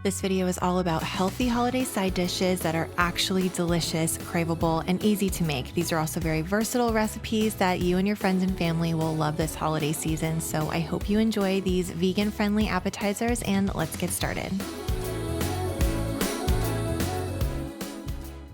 This video is all about healthy holiday side dishes that are actually delicious, craveable, and easy to make. These are also very versatile recipes that you and your friends and family will love this holiday season. So I hope you enjoy these vegan-friendly appetizers, and let's get started.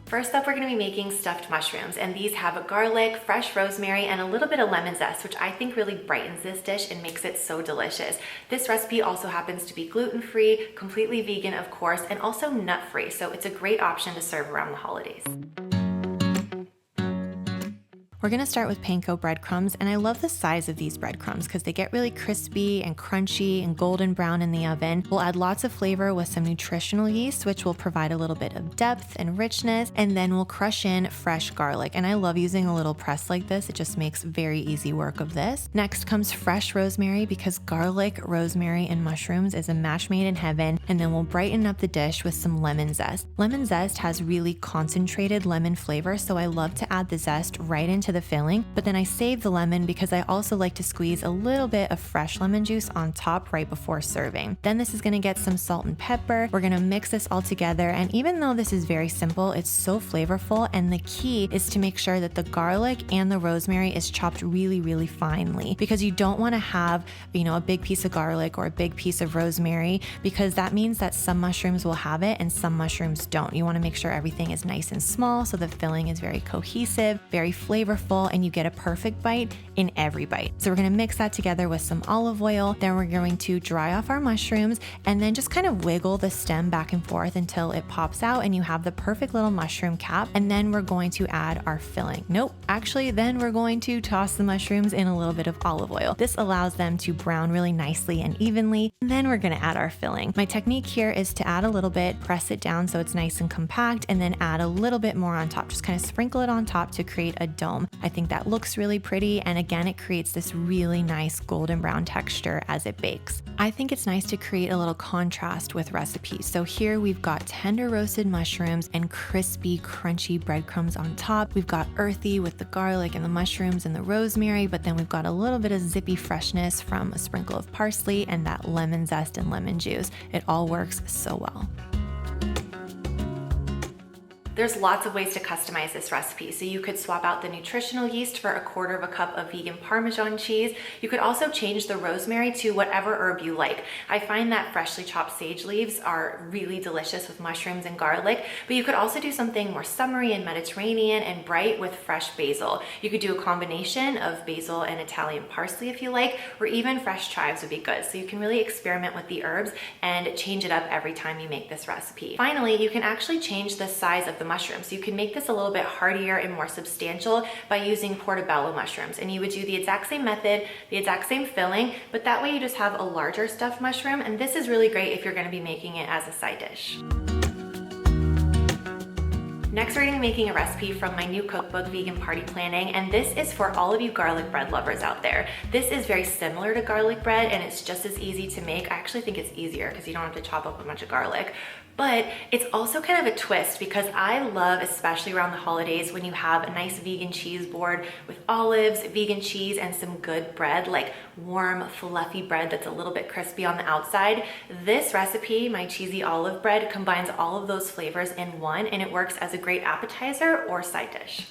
First up, we're going to be making stuffed mushrooms, and these have garlic, fresh rosemary, and a little bit of lemon zest, which I think really brightens this dish and makes it so delicious. This recipe also happens to be gluten-free, completely vegan, of course, and also nut-free, so it's a great option to serve around the holidays. We're gonna start with panko breadcrumbs, and I love the size of these breadcrumbs because they get really crispy and crunchy and golden brown in the oven. We'll add lots of flavor with some nutritional yeast, which will provide a little bit of depth and richness, and then we'll crush in fresh garlic. And I love using a little press like this. It just makes very easy work of this. Next comes fresh rosemary, because garlic, rosemary, and mushrooms is a match made in heaven. And then we'll brighten up the dish with some lemon zest. Lemon zest has really concentrated lemon flavor, so I love to add the zest right into the filling, but then I save the lemon because I also like to squeeze a little bit of fresh lemon juice on top right before serving. Then this is gonna get some salt and pepper. We're gonna mix this all together, and even though this is very simple, it's so flavorful, and the key is to make sure that the garlic and the rosemary is chopped really, really finely, because you don't wanna have, a big piece of garlic or a big piece of rosemary, because that means that some mushrooms will have it and some mushrooms don't. You wanna make sure everything is nice and small so the filling is very cohesive, very flavorful, and you get a perfect bite in every bite. So we're gonna mix that together with some olive oil. Then we're going to dry off our mushrooms and then just kind of wiggle the stem back and forth until it pops out and you have the perfect little mushroom cap. And then we're going to add our filling. Then we're going to toss the mushrooms in a little bit of olive oil. This allows them to brown really nicely and evenly. And then we're gonna add our filling. My technique here is to add a little bit, press it down so it's nice and compact, and then add a little bit more on top. Just kind of sprinkle it on top to create a dome. I think that looks really pretty, and again, it creates this really nice golden brown texture as it bakes. I think it's nice to create a little contrast with recipes. So here we've got tender roasted mushrooms and crispy, crunchy breadcrumbs on top. We've got earthy with the garlic and the mushrooms and the rosemary, but then we've got a little bit of zippy freshness from a sprinkle of parsley and that lemon zest and lemon juice. It all works so well. There's lots of ways to customize this recipe. So you could swap out the nutritional yeast for a 1/4 cup of vegan Parmesan cheese. You could also change the rosemary to whatever herb you like. I find that freshly chopped sage leaves are really delicious with mushrooms and garlic, but you could also do something more summery and Mediterranean and bright with fresh basil. You could do a combination of basil and Italian parsley if you like, or even fresh chives would be good. So you can really experiment with the herbs and change it up every time you make this recipe. Finally, you can actually change the size of the mushrooms. So you can make this a little bit heartier and more substantial by using portobello mushrooms. And you would do the exact same method, the exact same filling, but that way you just have a larger stuffed mushroom. And this is really great if you're going to be making it as a side dish. Next, we're gonna be making a recipe from my new cookbook, Vegan Party Planning, and this is for all of you garlic bread lovers out there. This is very similar to garlic bread, and it's just as easy to make. I actually think it's easier because you don't have to chop up a bunch of garlic. But it's also kind of a twist, because I love, especially around the holidays, when you have a nice vegan cheese board with olives, vegan cheese, and some good bread, like warm, fluffy bread that's a little bit crispy on the outside. This recipe, my cheesy olive bread, combines all of those flavors in one, and it works as a great appetizer or side dish.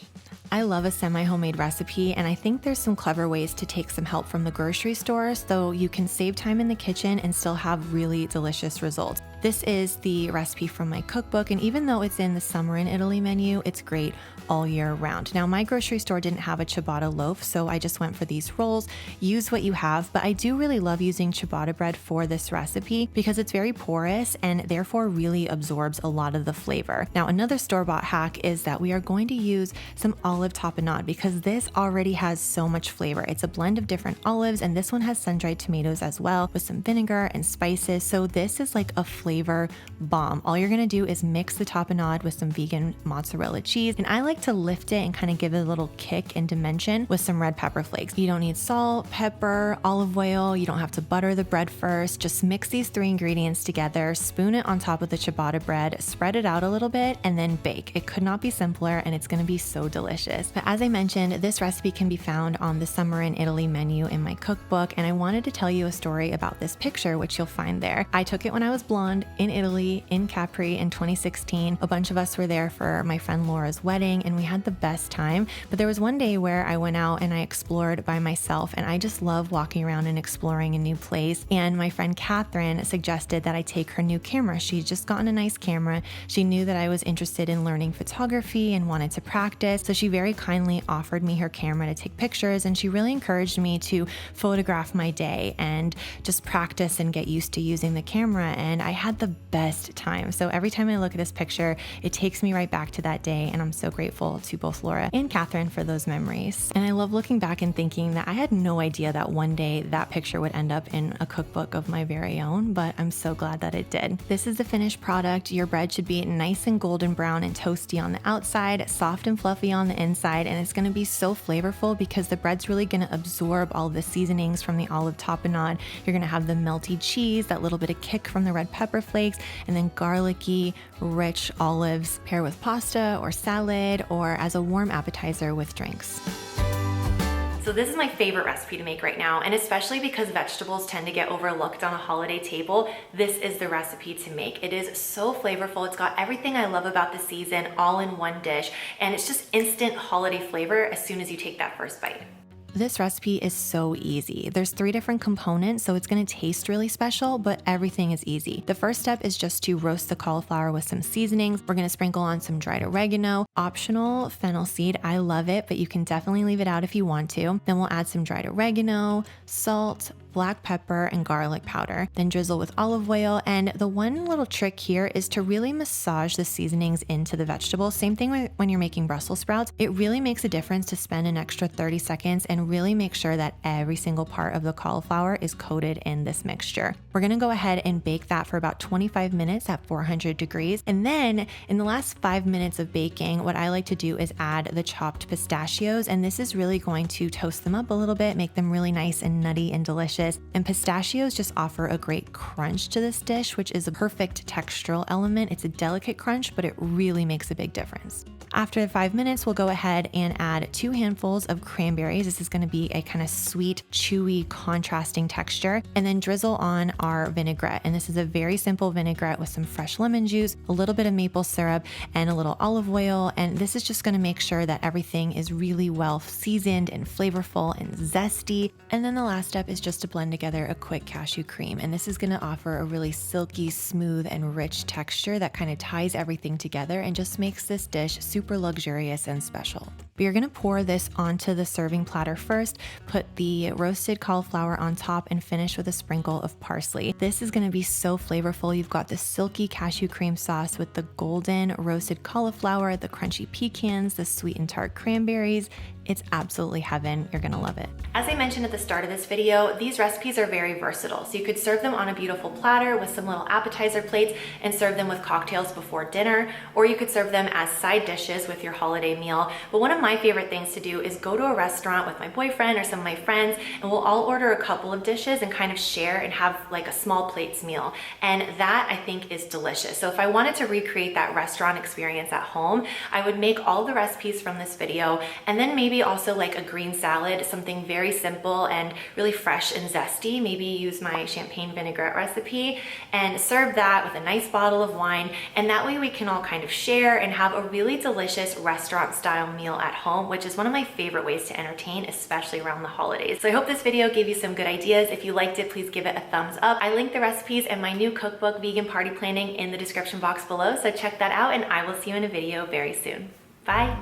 I love a semi-homemade recipe, and I think there's some clever ways to take some help from the grocery store so you can save time in the kitchen and still have really delicious results. This is the recipe from my cookbook, and even though it's in the Summer in Italy menu, it's great all year round. Now, my grocery store didn't have a ciabatta loaf, so I just went for these rolls. Use what you have, but I do really love using ciabatta bread for this recipe because it's very porous and therefore really absorbs a lot of the flavor. Now, another store-bought hack is that we are going to use some olive tapenade because this already has so much flavor. It's a blend of different olives, and this one has sun-dried tomatoes as well with some vinegar and spices. So this is like a flavor bomb. All you're gonna do is mix the tapenade with some vegan mozzarella cheese, and I like to lift it and kind of give it a little kick and dimension with some red pepper flakes. You don't need salt, pepper, olive oil. You don't have to butter the bread first. Just mix these 3 ingredients together, spoon it on top of the ciabatta bread, spread it out a little bit, and then bake. It could not be simpler, and it's gonna be so delicious. But as I mentioned, this recipe can be found on the Summer in Italy menu in my cookbook, and I wanted to tell you a story about this picture, which you'll find there. I took it when I was blonde around in Italy, in Capri in 2016. A bunch of us were there for my friend Laura's wedding and we had the best time. But there was one day where I went out and I explored by myself, and I just love walking around and exploring a new place. And my friend Catherine suggested that I take her new camera. She'd just gotten a nice camera. She knew that I was interested in learning photography and wanted to practice. So she very kindly offered me her camera to take pictures, and she really encouraged me to photograph my day and just practice and get used to using the camera. And I had the best time. So every time I look at this picture, it takes me right back to that day. And I'm so grateful to both Laura and Catherine for those memories. And I love looking back and thinking that I had no idea that one day that picture would end up in a cookbook of my very own, but I'm so glad that it did. This is the finished product. Your bread should be nice and golden brown and toasty on the outside, soft and fluffy on the inside, and it's gonna be so flavorful because the bread's really gonna absorb all the seasonings from the olive tapenade. You're gonna have the melty cheese, that little bit of kick from the red pepper flakes, and then garlicky, rich olives. Pair with pasta or salad or as a warm appetizer with drinks. So this is my favorite recipe to make right now, and especially because vegetables tend to get overlooked on a holiday table, this is the recipe to make. It is so flavorful. It's got everything I love about the season all in one dish, and it's just instant holiday flavor as soon as you take that first bite. This recipe is so easy. There's 3 different components, so it's gonna taste really special, but everything is easy. The first step is just to roast the cauliflower with some seasonings. We're gonna sprinkle on some dried oregano, optional fennel seed. I love it, but you can definitely leave it out if you want to. Then we'll add some dried oregano, salt, black pepper, and garlic powder. Then drizzle with olive oil. And the one little trick here is to really massage the seasonings into the vegetables. Same thing when you're making Brussels sprouts. It really makes a difference to spend an extra 30 seconds and really make sure that every single part of the cauliflower is coated in this mixture. We're gonna go ahead and bake that for about 25 minutes at 400 degrees. And then in the last 5 minutes of baking, what I like to do is add the chopped pistachios. And this is really going to toast them up a little bit, make them really nice and nutty and delicious. And pistachios just offer a great crunch to this dish, which is a perfect textural element. It's a delicate crunch, but it really makes a big difference. After the 5 minutes, we'll go ahead and add 2 handfuls of cranberries. This is going to be a kind of sweet, chewy, contrasting texture. And then drizzle on our vinaigrette. And this is a very simple vinaigrette with some fresh lemon juice, a little bit of maple syrup, and a little olive oil. And this is just going to make sure that everything is really well seasoned and flavorful and zesty. And then the last step is just to blend together a quick cashew cream. And this is going to offer a really silky, smooth, and rich texture that kind of ties everything together and just makes this dish super luxurious and special. But you're gonna pour this onto the serving platter first, put the roasted cauliflower on top, and finish with a sprinkle of parsley. This is gonna be so flavorful. You've got the silky cashew cream sauce with the golden roasted cauliflower, the crunchy pecans, the sweet and tart cranberries. It's absolutely heaven. You're gonna love it. As I mentioned at the start of this video, these recipes are very versatile. So you could serve them on a beautiful platter with some little appetizer plates and serve them with cocktails before dinner, or you could serve them as side dishes with your holiday meal. But one of my favorite things to do is go to a restaurant with my boyfriend or some of my friends, and we'll all order a couple of dishes and kind of share and have like a small plates meal. And that I think is delicious. So if I wanted to recreate that restaurant experience at home, I would make all the recipes from this video, and then maybe also like a green salad, something very simple and really fresh and zesty. Maybe use my champagne vinaigrette recipe and serve that with a nice bottle of wine. And that way we can all kind of share and have a really delicious restaurant style meal at home, which is one of my favorite ways to entertain, especially around the holidays. So I hope this video gave you some good ideas. If you liked it, please give it a thumbs up. I linked the recipes and my new cookbook, Vegan Party Planning, in the description box below. So check that out, and I will see you in a video very soon. Bye.